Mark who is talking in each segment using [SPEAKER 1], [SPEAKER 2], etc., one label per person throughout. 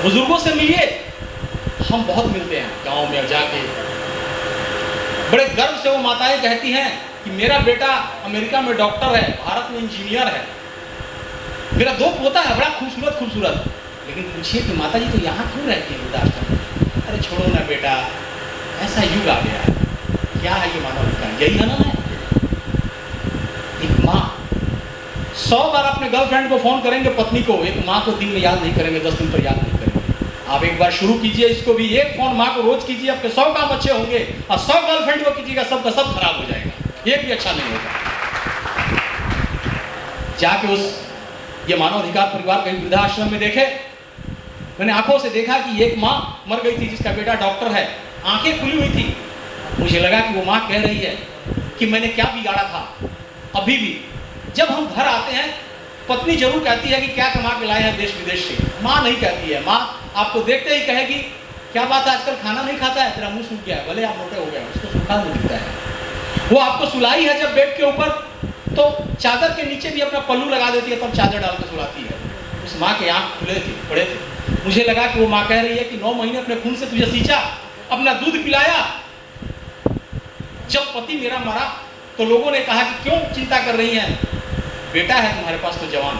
[SPEAKER 1] बुजुर्गों से मिलिए, हम बहुत मिलते हैं गाँव में जाके, बड़े गर्व से वो माताएं कहती हैं कि मेरा बेटा अमेरिका में डॉक्टर है, भारत में इंजीनियर है, मेरा 2 पोता है बड़ा खूबसूरत खूबसूरत। लेकिन पूछिए कि माता जी तो यहाँ क्यों रहती है वृद्धाश्रम? अरे छोड़ो ना बेटा, ऐसा युग आ गया है। क्या है ये मानवता? यही है ना। एक माँ 100 बार अपने गर्लफ्रेंड को फोन करेंगे, पत्नी को, एक माँ को दिन में याद नहीं करेंगे, 10 दिन पर याद नहीं करेंगे। आप एक बार शुरू कीजिए इसको भी, एक फोन माँ को रोज कीजिए, आपके 100 काम अच्छे होंगे, और 100 गर्लफ्रेंड को कीजिएगा, सबका सब खराब हो जाएगा, एक भी अच्छा नहीं होगा। जाके उस ये मानव अधिकार परिवार कहीं वृद्धाश्रम में देखे, मैंने आंखों से देखा कि एक माँ मर गई थी जिसका बेटा डॉक्टर है, आंखें खुली हुई थी। मुझे लगा कि वो माँ कह रही है कि मैंने क्या बिगाड़ा था। अभी भी जब हम घर आते हैं, पत्नी जरूर कहती है कि क्या कमा के लाए हैं देश विदेश से, माँ नहीं कहती है। माँ आपको देखते ही कहेगी क्या बात है आजकल खाना नहीं खाता है, तेरा मुंह सूख गया है, भले आप मोटे हो गए, उसको सूखा नहीं दिखता है। वो आपको सुलाई है जब बेड के ऊपर, तो चादर के नीचे भी अपना पल्लू लगा देती है, तब चादर डाल के सुलाती है। उस माँ के आंख खुले थे, बड़े थे। मुझे लगा कि वो माँ कह रही है कि 9 महीने अपने खून से तुझे सींचा, अपना दूध पिलाया। जब पति मेरा मरा तो लोगों ने कहा कि क्यों चिंता कर रही हैं, बेटा है तुम्हारे पास तो जवान।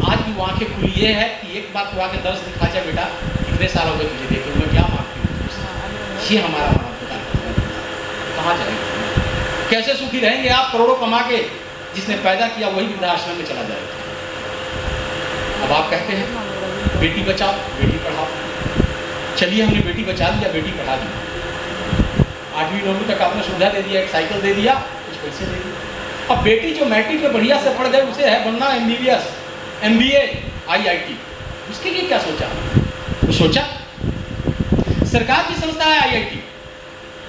[SPEAKER 1] आज भी वो आंखें खुली ये है कि एक बार तू आके दर्द दिखा जा बेटा, कितने साल हो गए तुझे देखे हुए, क्या मांगती हूँ। ये हमारा कहाँ जाएंगे, कैसे सुखी रहेंगे आप करोड़ों कमा के? जिसने पैदा किया वही वृद्धाश्रम में चला जाएगा। अब आप कहते हैं बेटी बचाओ बेटी पढ़ाओ, चलिए हमने बेटी बचा दिया, बेटी पढ़ा दी, 8वीं 9वीं तक आपने सुविधा दे दिया, एक साइकिल दे दिया, कुछ पैसे दे दिए। अब बेटी जो मैट्रिक में बढ़िया से पढ़ जाए, उसे है बनना MBBS, MBA, IIT, उसके लिए क्या सोचा? तो सोचा सरकार की संस्था है IIT,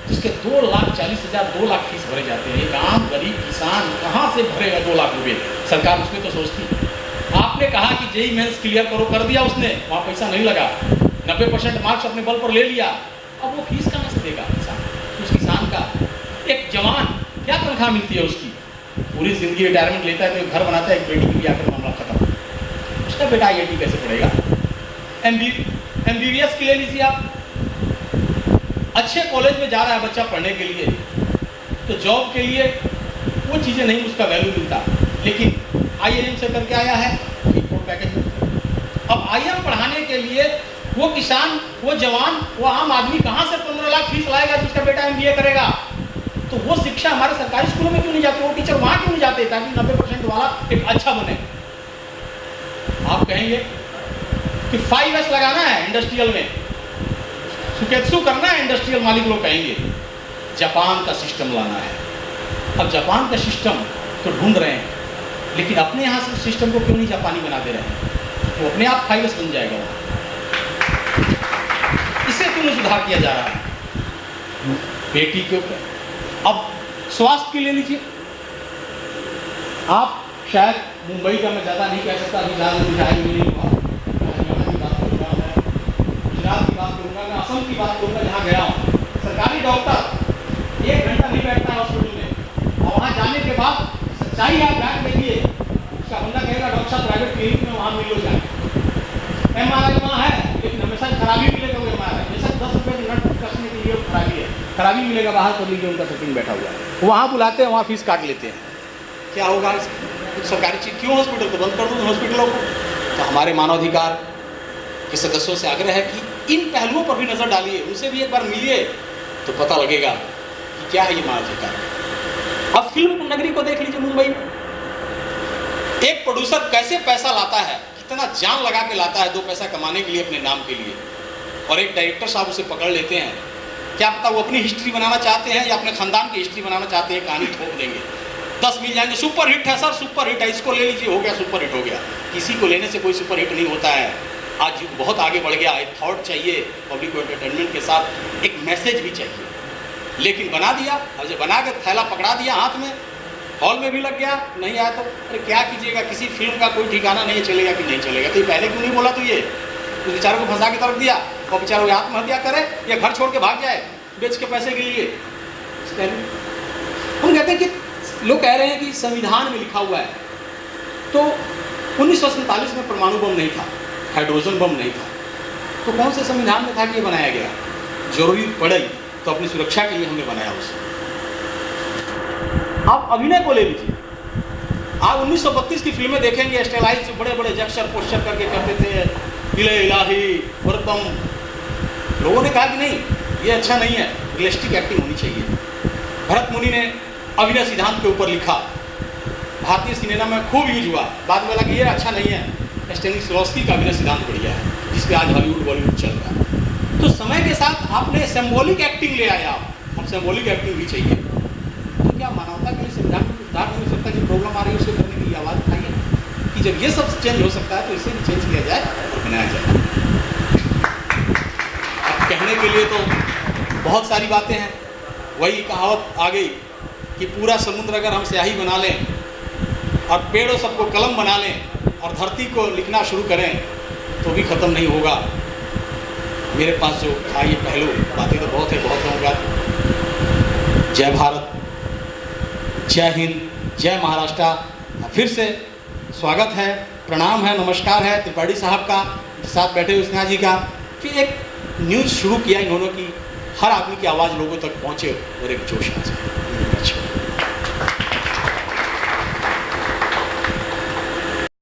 [SPEAKER 1] जिसके 2,40,000 2 लाख फीस भरे जाते हैं। एक आम गरीब किसान कहाँ से भरेगा 2 लाख रुपए? सरकार उसमें तो सोचती। आपने कहा कि JEE मेंस क्लियर करो, कर दिया उसने, वहाँ पैसा नहीं लगा, 90% मार्क्स अपने बल पर ले लिया। अब वो फीस कहाँ से देगा किसान? उस किसान का एक जवान क्या तनख्वाह मिलती है उसकी? पूरी जिंदगी रिटायरमेंट लेता है, तो घर बनाता है, एक बेटी की भी आकर मामला खत्म। उसका बेटा IIT कैसे पढ़ेगा? MBBS के ले लीजिए आप, अच्छे कॉलेज में जा रहा है बच्चा पढ़ने के लिए, तो जॉब के लिए वो चीज़ें नहीं, उसका वैल्यू मिलता। लेकिन IIM से करके आया है, पैकेज मिलता। अब IIM पढ़ाने के लिए वो किसान, वो जवान, वो आम आदमी कहाँ से 15 लाख फीस लाएगा जिसका बेटा MBA करेगा? तो वो शिक्षा हमारे सरकारी स्कूलों में क्यों नहीं जाती? वो टीचर वहाँ क्यों नहीं जाते ताकि 90% वाला एक अच्छा बने? आप कहेंगे कि 5S लगाना है इंडस्ट्रियल में, सुकेत्सु करना है इंडस्ट्रियल, मालिक लोग कहेंगे जापान का सिस्टम लाना है। अब जापान का सिस्टम तो ढूंढ रहे हैं, लेकिन अपने यहाँ से सिस्टम को क्यों नहीं जापानी बना दे रहे हैं? तो अपने आप 5S बन जाएगा। इसे क्यों सुधार किया जा रहा है? बेटी के ऊपर। अब स्वास्थ्य के ले लीजिए आप, शायद मुंबई का मैं ज़्यादा नहीं कह सकता, अभी ज़्यादा गुजरात की बात करूँगा, मैं असम की बात करूँगा, जहाँ गया हूँ। सरकारी डॉक्टर 1 घंटा नहीं बैठता हॉस्पिटल में, और वहाँ जाने के बाद सच्चाई आप जाके देखिए, उसका बंदा कहेगा डॉक्टर साहब प्राइवेट क्लिनिक में वहाँ मिलो जाए, MRI वहाँ है, लेकिन हमेशा खराबी मिलेगा। वो MRI हमेशा 10 रुपये की नट कसने के लिए खराबी है, खराबी मिलेगा बाहर कर लीजिए, उनका सेटिंग बैठा हुआ है, वहाँ बुलाते हैं, वहाँ फीस काट लेते हैं। क्या होगा? सरकारी चीज़ क्यों? हॉस्पिटल को बंद कर दो हॉस्पिटलों को। तो हमारे मानवाधिकार के सदस्यों से आग्रह है कि इन पहलुओं पर भी नज़र डालिए, उनसे भी एक बार मिलिए, तो पता लगेगा कि क्या है ये मानवाधिकार। अब फिल्म नगरी को देख लीजिए, मुंबई में एक प्रोड्यूसर कैसे पैसा लाता है, कितना जान लगा के लाता है 2 पैसा कमाने के लिए, अपने नाम के लिए, और एक डायरेक्टर साहब उसे पकड़ लेते हैं। क्या पता वो अपनी हिस्ट्री बनाना चाहते हैं या अपने खानदान की हिस्ट्री बनाना चाहते हैं, कहानी ठोक देंगे, 10 मिल जाएंगे, सुपर हिट है सर, सुपर हिट है, इसको ले लीजिए, हो गया सुपर हिट हो गया। किसी को लेने से कोई सुपर हिट नहीं होता है। आज बहुत आगे बढ़ गया, एक थॉट चाहिए, पब्लिक को एंटरटेनमेंट के साथ एक मैसेज भी चाहिए, लेकिन बना दिया, और जब बना के थैला पकड़ा दिया हाथ में, हॉल में भी लग गया, नहीं आया तो अरे क्या कीजिएगा? किसी फिल्म का कोई ठिकाना नहीं, चलेगा कि नहीं चलेगा। तो ये पहले क्यों नहीं बोला? तो ये उस बेचारों को फंसा के तरफ दिया, और बेचारों को आत्महत्या करे या घर छोड़ के भाग जाए बेच के पैसे के लिए। हम कहते हैं कि लोग कह रहे हैं कि संविधान में लिखा हुआ है, तो 1947 में परमाणु बम नहीं था, हाइड्रोजन बम नहीं था, तो कौन से संविधान में था कि ये बनाया गया? जरूरी पड़ी तो अपनी सुरक्षा के लिए हमने बनाया उसे। आप अभिनय को ले लीजिए, आप 1932 की फिल्में देखेंगे, स्टेलाइज से बड़े बड़े जक्शर पोस्टर करके करते थे, इले इलाही वरदम। लोगों ने कहा कि नहीं, ये अच्छा नहीं है, रियलिस्टिक एक्टिंग होनी चाहिए। भरत मुनि ने अभिनय सिद्धांत के ऊपर लिखा, भारतीय सिनेमा में खूब यूज हुआ। बाद में लगा ये अच्छा नहीं है, स्टेनिस्लॉवस्की का अभिनय सिद्धांत बढ़िया है, जिसपे आज हॉलीवुड बॉलीवुड चल रहा है। तो समय के साथ आपने सिंबॉलिक एक्टिंग ले आया, अब सिंबॉलिक एक्टिंग भी चाहिए। तो क्या मानवता के लिए संविधान में सुधार नहीं हो सकता? जो प्रॉब्लम आ रही है उसको करने के लिए आवाज़ उठाइए कि जब ये सब चेंज हो सकता है तो इसे भी चेंज किया जाए और बनाया जाए। अब कहने के लिए तो बहुत सारी बातें हैं, वही कहावत आ गई कि पूरा समुद्र अगर हम स्याही बना लें और पेड़ों सबको कलम बना लें और धरती को लिखना शुरू करें तो भी ख़त्म नहीं होगा। मेरे पास जो था ये पहलू, बातें तो बहुत है, बहुत होगा। जय भारत, जय हिंद, जय महाराष्ट्र। फिर से स्वागत है, प्रणाम है, नमस्कार है त्रिपाठी साहब का, साथ बैठे हुए स्नेहा जी का, कि एक न्यूज़ शुरू किया इन्होंने कि हर आदमी की आवाज़ लोगों तक पहुँचे और एक जोश आ जाए।